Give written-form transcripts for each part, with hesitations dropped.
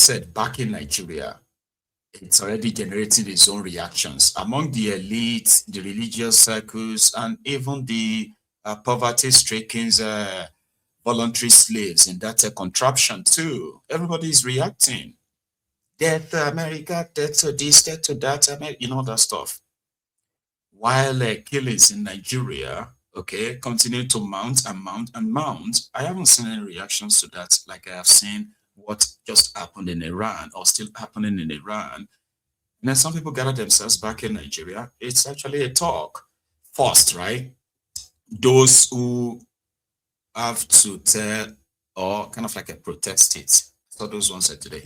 said, back in Nigeria, it's already generating its own reactions among the elite, the religious circles, and even the poverty-stricken voluntary slaves in that contraption too. Everybody is reacting. Death to America, death to this, death to that, that stuff. While killings in Nigeria, okay, continue to mount and mount and mount, I haven't seen any reactions to that like I have seen what just happened in Iran or still happening in Iran. And then some people gather themselves back in Nigeria. It's actually a talk. First, right? Those who have to tell or kind of like a protest it. So those ones are today.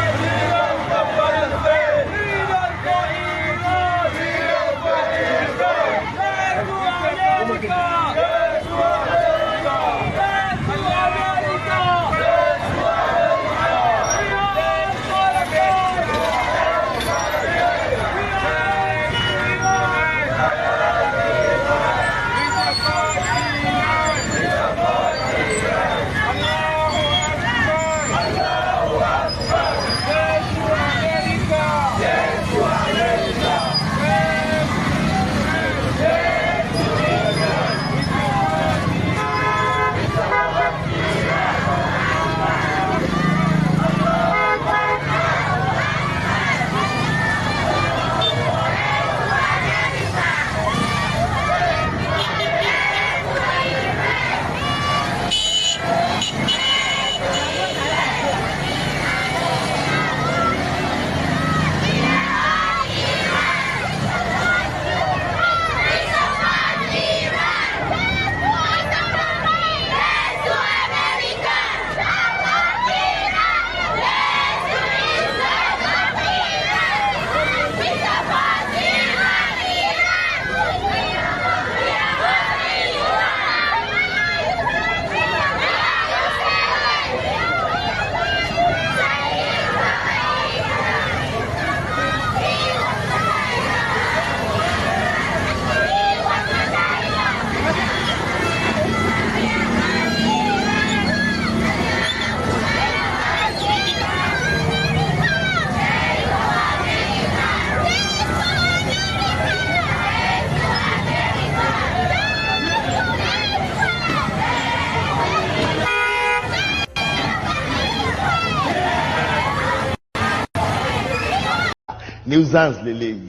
Nuisance, Lele.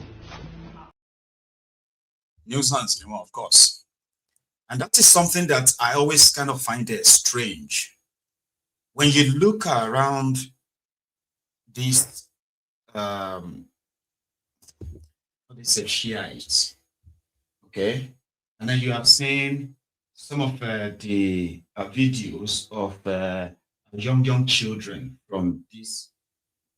Nuisance, of course. And that is something that I always kind of find strange. When you look around these, what they say, Shiites, okay? And then you have seen some of the videos of young children from this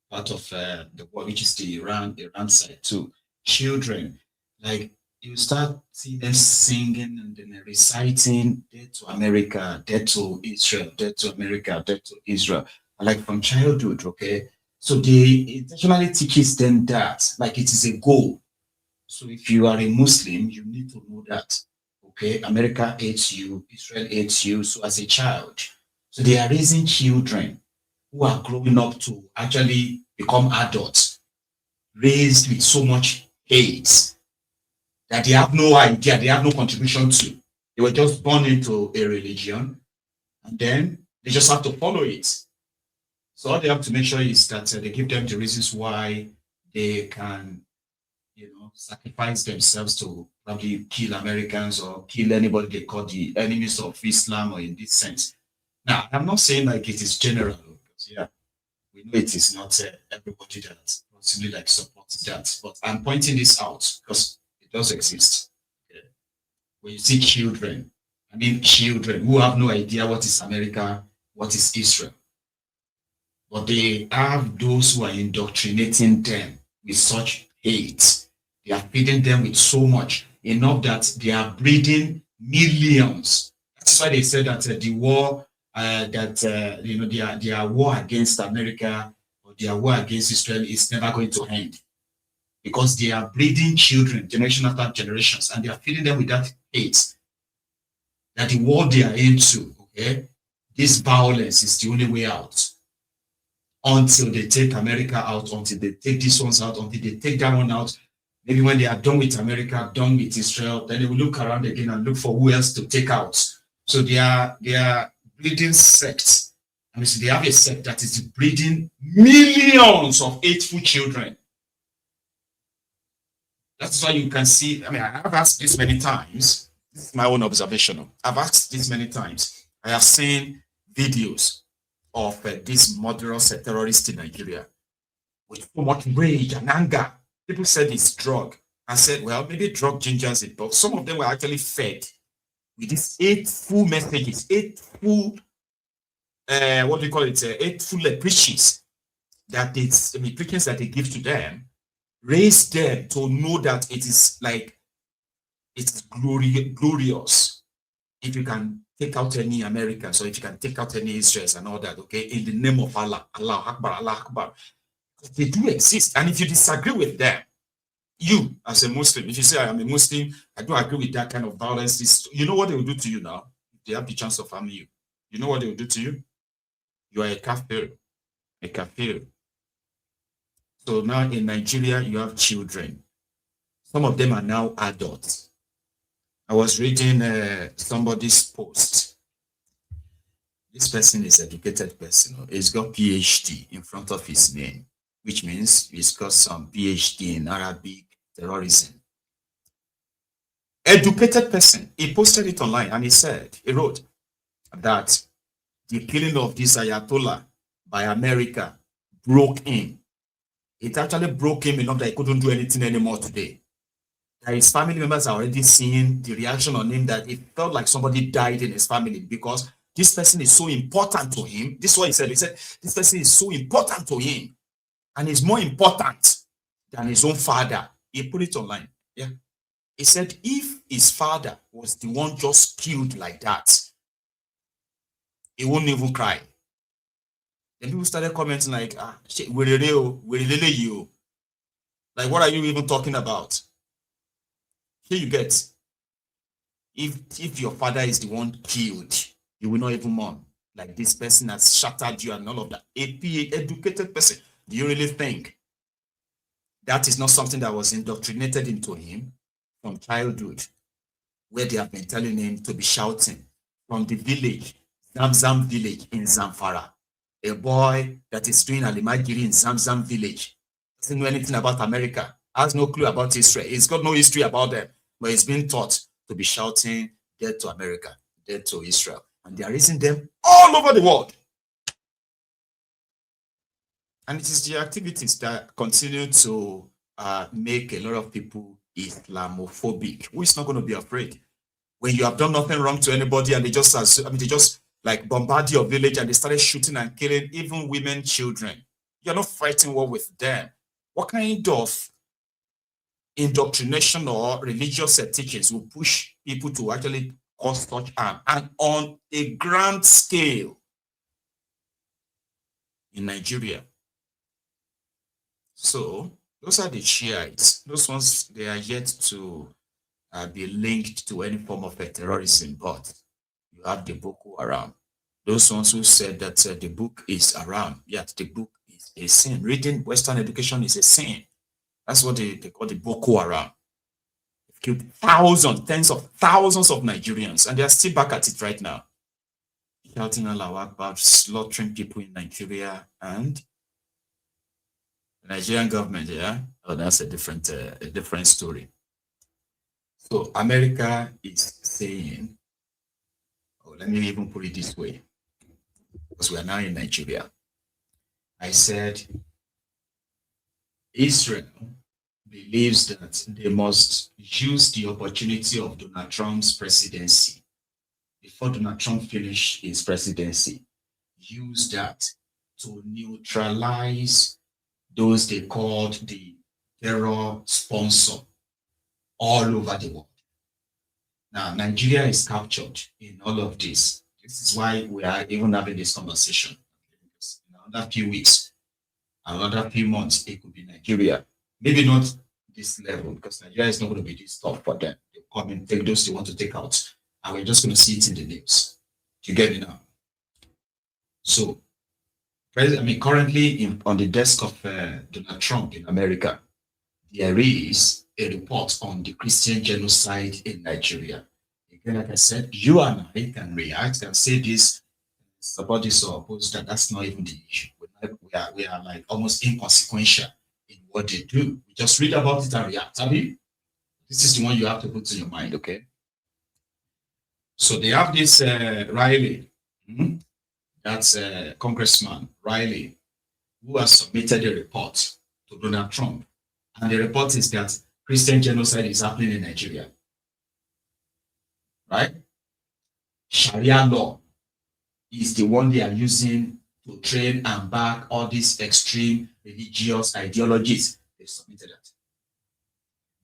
part of the world, which is the Iran side too. Children, like you start seeing them singing and then reciting "Death to America, Death to Israel, Death to America, Death to Israel," like from childhood. Okay, so they intentionally teaches them that like it is a goal. So if you are a Muslim, you need to know that. Okay, America hates you, Israel hates you. So as a child, so they are raising children who are growing up to actually become adults, raised with so much hate that they have no idea, they have no contribution to. They were just born into a religion and then they just have to follow it. So all they have to make sure is that they give them the reasons why they can, sacrifice themselves to probably kill Americans or kill anybody they call the enemies of Islam or in this sense. Now, I'm not saying like it is general, because yeah, we know it is not everybody that possibly like supports that, but I'm pointing this out because it does exist. Okay. When you see children who have no idea what is America, what is Israel, but they have those who are indoctrinating them with such hate. They are feeding them with so much, enough that they are breeding millions. That's why they said that the war, their war against America or their war against Israel is never going to end, because they are breeding children, generation after generations, and they are feeding them with that hate. That the war they are into, okay, this violence is the only way out. until they take America out, until they take these ones out, until they take that one out. Maybe when they are done with America, done with Israel, then they will look around again and look for who else to take out. So they are breeding sects. I mean, so they have a sect that is breeding millions of hateful children. That's why you can see. I mean, I have asked this many times. This is my own observation. I've asked this many times. I have seen videos of this murderous terrorist in Nigeria with so much rage and anger. People said it's drug. I said, well, maybe drug gingers it, but some of them were actually fed with these hateful messages, hateful, what do you call it, hateful preachings that it's, I mean, preachings that they give to them, raise them to know that it is like, it's glorious if you can take out any Americans or if you can take out any Israelis and all that, okay, in the name of Allah, Allah Akbar, Allah Akbar. They do exist. And if you disagree with them, you as a Muslim, if you say I am a Muslim, I don't agree with that kind of violence, you know what they will do to you now? They have the chance of harming you. You know what they will do to you? You are a kafir. A kafir. So now in Nigeria, you have children. Some of them are now adults. I was reading somebody's post. This person is an educated person. He's got PhD in front of his name, which means he's got some PhD in Arabic terrorism. Educated person. He posted it online and he wrote that the killing of this Ayatollah by America broke him. It actually broke him enough that he couldn't do anything anymore today. His family members are already seeing the reaction on him that it felt like somebody died in his family because this person is so important to him. This is what he said. He said, this person is so important to him and is more important than his own father. He put it online. Yeah. He said, if his father was the one just killed like that, he wouldn't even cry. Then people started commenting like, you. Like, what are you even talking about? Here you get, if your father is the one killed, you will not even mourn. Like this person has shattered you and all of that. Educated person, do you really think that is not something that was indoctrinated into him from childhood, where they have been telling him to be shouting from the village, Zamzam village in Zamfara, a boy that is doing Alimagiri in Zamzam village, doesn't know anything about America, has no clue about Israel, he's got no history about them, but he's been taught to be shouting, death to America, death to Israel. And they are raising them all over the world. And it is the activities that continue to make a lot of people Islamophobic. Who is not going to be afraid? When you have done nothing wrong to anybody and they just like bombard your village and they started shooting and killing even women, children. You're not fighting war with them. What kind of indoctrination or religious teachings will push people to actually cause such harm and on a grand scale in Nigeria? So those are the Shiites. Those ones, they are yet to be linked to any form of terrorism, but you have the Boko Haram. Those ones who said that the book is haram, yet the book is a sin. Reading Western education is a sin. That's what they call the Boko Haram. They've killed thousands, tens of thousands of Nigerians, and they are still back at it right now. Shouting Allah Akbar, slaughtering people in Nigeria, and the Nigerian government, yeah? Oh, that's a different story. So America is saying, let me even put it this way, because we are now in Nigeria. I said, Israel believes that they must use the opportunity of Donald Trump's presidency before Donald Trump finished his presidency. Use that to neutralize those they called the terror sponsor all over the world. Now, Nigeria is captured in all of this. This is why we are even having this conversation. Because in another few weeks, another few months, it could be Nigeria. Maybe not this level, because Nigeria is not going to be this tough for them. They come and take those they want to take out, and we're just going to see it in the news. Do you get it now? So, currently on the desk of Donald Trump in America, there is a report on the Christian genocide in Nigeria. Again, like I said, you and I can react and say this, support this or oppose that. That's not even the issue. We are like almost inconsequential in what they do. We just read about it and react. I mean, this is the one you have to put in your mind, okay? So they have this Riley, that's Congressman Riley, who has submitted a report to Donald Trump. And the report is that Christian genocide is happening in Nigeria. Right? Sharia law is the one they are using to train and back all these extreme religious ideologies. They submitted that.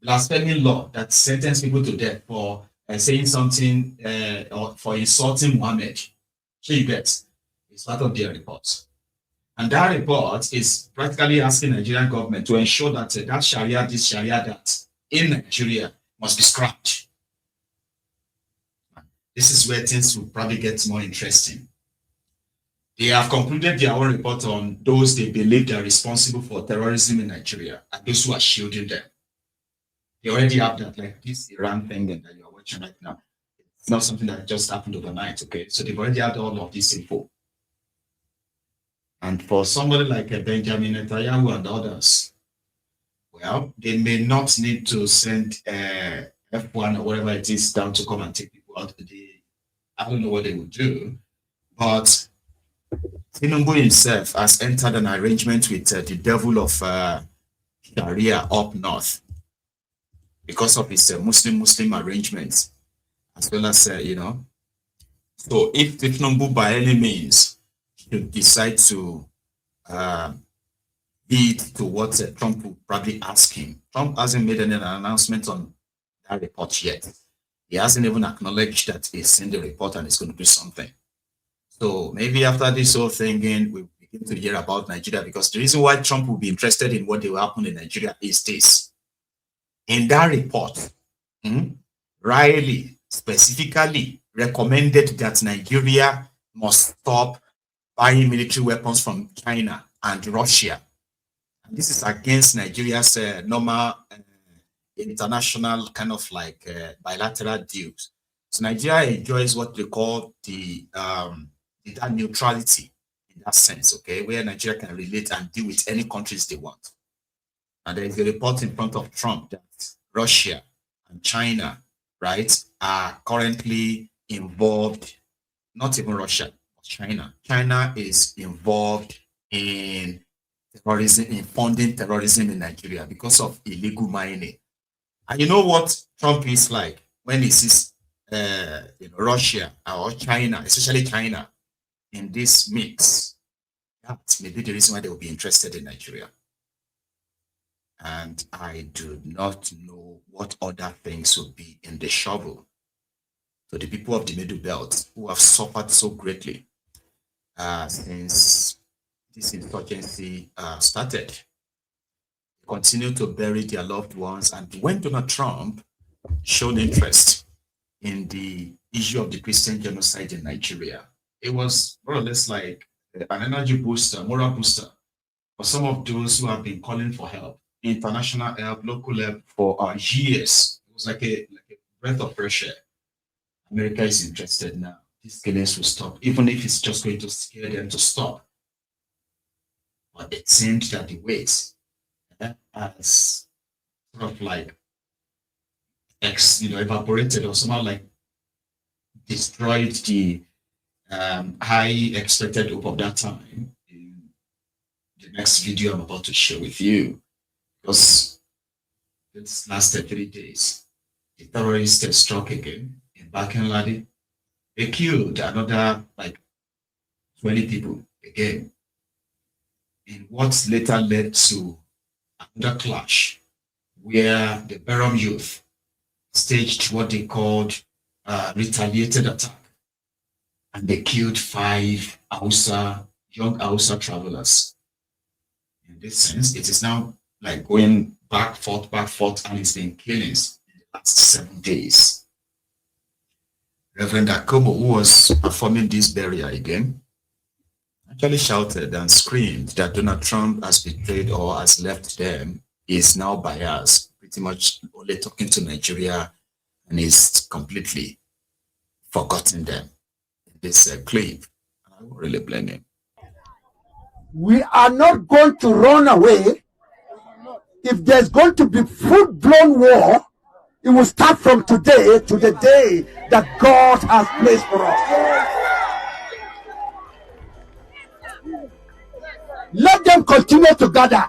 Blasphemy law that sentence people to death for saying something or for insulting Muhammad. So you get, it's part of their report. And that report is practically asking the Nigerian government to ensure that that Sharia, this Sharia, that in Nigeria must be scrapped. This is where things will probably get more interesting. They have concluded their own report on those they believe are responsible for terrorism in Nigeria and those who are shielding them. They already have that, like this Iran thing that you're watching right now. It's not something that just happened overnight, okay? So they've already had all of this info. And for somebody like Benjamin Netanyahu and others, well, they may not need to send F1 or whatever it is down to come and take people out. I don't know what they would do, but Tinubu himself has entered an arrangement with the devil of Sharia up north because of his Muslim arrangements, as well as, So if Tinubu by any means should decide to heed to what Trump will probably ask him, Trump hasn't made any announcement on that report yet. He hasn't even acknowledged that he's seen the report and it's going to do something. So maybe after this whole thing, we'll begin to hear about Nigeria, because the reason why Trump will be interested in what will happen in Nigeria is this. In that report, Riley specifically recommended that Nigeria must stop buying military weapons from China and Russia. And this is against Nigeria's normal international kind of like bilateral deals. So Nigeria enjoys what they call the that neutrality in that sense, okay, where Nigeria can relate and deal with any countries they want. And there is a report in front of Trump that Russia and China, right, are currently involved, not even Russia, but China. China is involved in terrorism, in funding terrorism in Nigeria because of illegal mining. And you know what Trump is like when he sees Russia or China, especially China, in this mix? That may be the reason why they will be interested in Nigeria. And I do not know what other things will be in the shovel. So the people of the Middlebelt who have suffered so greatly since this insurgency started, continue to bury their loved ones. And when Donald Trump showed interest in the issue of the Christian genocide in Nigeria, it was more or less like an energy booster, moral booster for some of those who have been calling for help, international help, local help for years. It was like a breath of fresh air. America is interested now. These killings will stop, even if it's just going to scare them to stop. But it seems that the wait has sort of like evaporated or somehow like destroyed the high expected hope of that time in the next video I'm about to share with you, because it's lasted 3 days. The terrorists struck again in Bakenladi. They killed another like 20 people again in what later led to another clash where the Berom youth staged what they called retaliated attack, and they killed 5 young Hausa travelers. In this sense, it is now like going back, forth, and it's been killings in the last 7 days. Reverend Akobo, who was performing this burial again, actually shouted and screamed that Donald Trump has betrayed or has left them, is now biased, pretty much only talking to Nigeria, and is completely forgotten them in this clip. I don't really blame him. We are not going to run away. If there's going to be full-blown war, it will start from today to the day that God has placed for us. Let them continue to gather.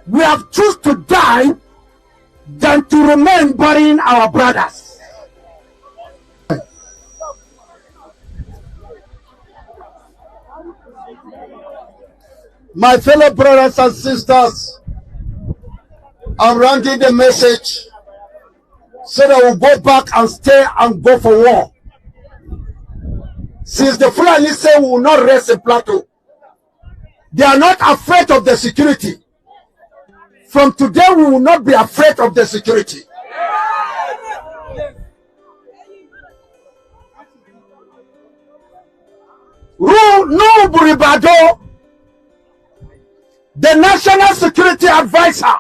We have chosen to die than to remain burying our brothers. My fellow brothers and sisters, I'm ranking the message so that we'll go back and stay and go for war. Since the Fulani say we will not rest in Plateau, they are not afraid of the security. From today, we will not be afraid of the security. No Buribado, the National Security Advisor,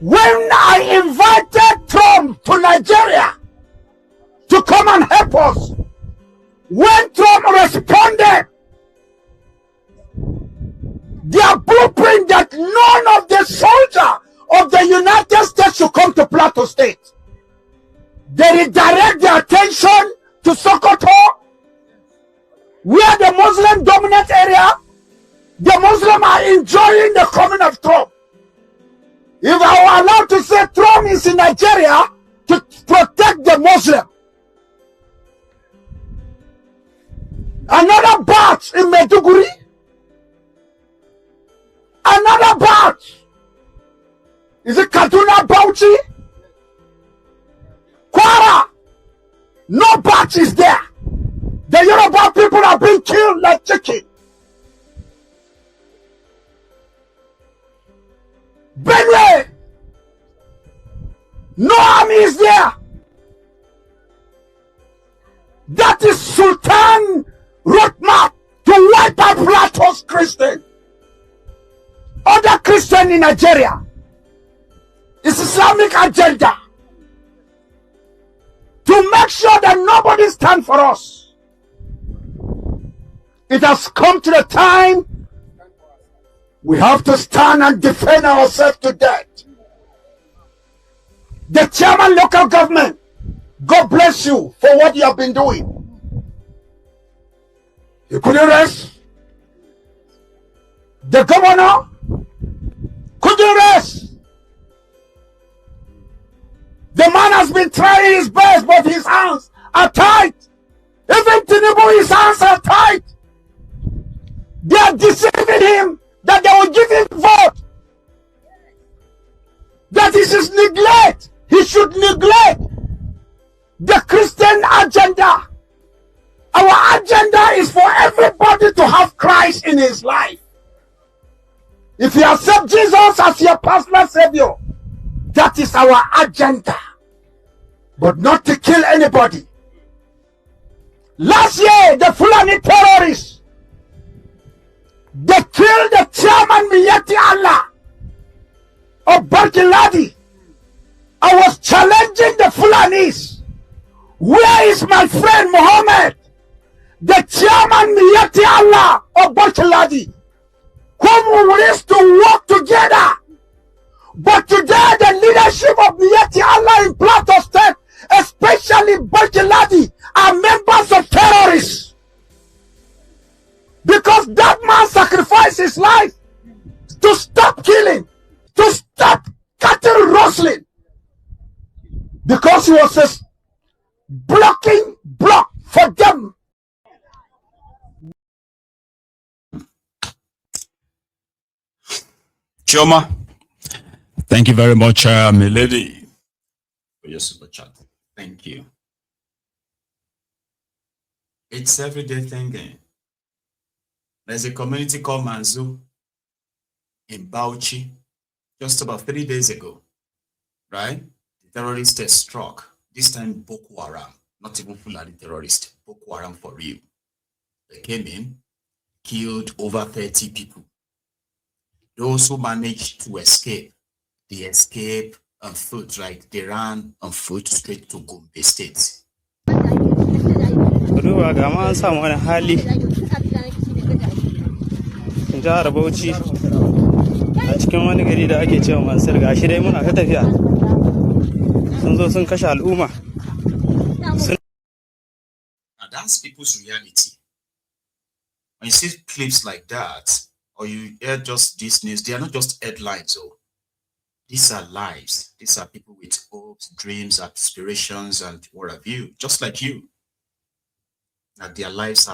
when I invited Trump to Nigeria to come and help us, when Trump responded, their blueprint that none of the soldiers of the United States should come to Plateau State. They redirect their attention to Sokoto, where the Muslim dominant area, the Muslims are enjoying the coming of Trump. If I were allowed to say Trump is in Nigeria to protect the Muslim, another batch in Maiduguri, another batch. Is it Kaduna, Bauchi? Kwara. No batch is there. The Yoruba people are being killed like chicken. Benue. No army is there. That is Sultan roadmap to wipe out Plateau's Christian. Other Christian in Nigeria. It's Islamic agenda to make sure that nobody stands for us. It has come to the time we have to stand and defend ourselves to death. The chairman local government, God bless you for what you have been doing. You couldn't rest. The governor couldn't rest. The man has been trying his best, but his hands are tight. Even Tinubu, his hands are tight. They are deceiving him that they will give him vote. That is his neglect. He should neglect the Christian agenda. Our agenda is for everybody to have Christ in his life. If you accept Jesus as your personal savior, that is our agenda. But not to kill anybody. Last year, the Fulani terrorists, they killed the chairman Miyati Allah of Barkiladi. I was challenging the Fulanis. Where is my friend Muhammad, the chairman Miyati Allah of Barkiladi, whom we used to work together? But today, the leadership of Miyati Allah in Plateau State, especially Barkiladi, are members of terrorists. Because that man sacrificed his life to stop killing, to stop cattle rustling. Because he was a blocking block for them. Choma, thank you very much, my lady, for your super chat. Thank you. It's everyday thinking. There's a community called Manzu in Bauchi just about 3 days ago, right? The terrorists struck, this time Boko Haram. not even Fulani terrorists, Boko Haram for real. They came in, killed over 30 people. Those who managed to escape, they escaped on foot, right? They ran on foot straight to Gombe State. Duba ga ma an samu wani hali jihar Bauchi a cikin wani gari da ake cewa Mansur, gashi dai muna ta tafiya sun zo sun kashe al'umma. Now that's people's reality. When you see clips like that, or you hear just this news, they are not just headlines. Oh, these are lives. These are people with hopes, dreams, aspirations, and what have you, just like you. That their lives have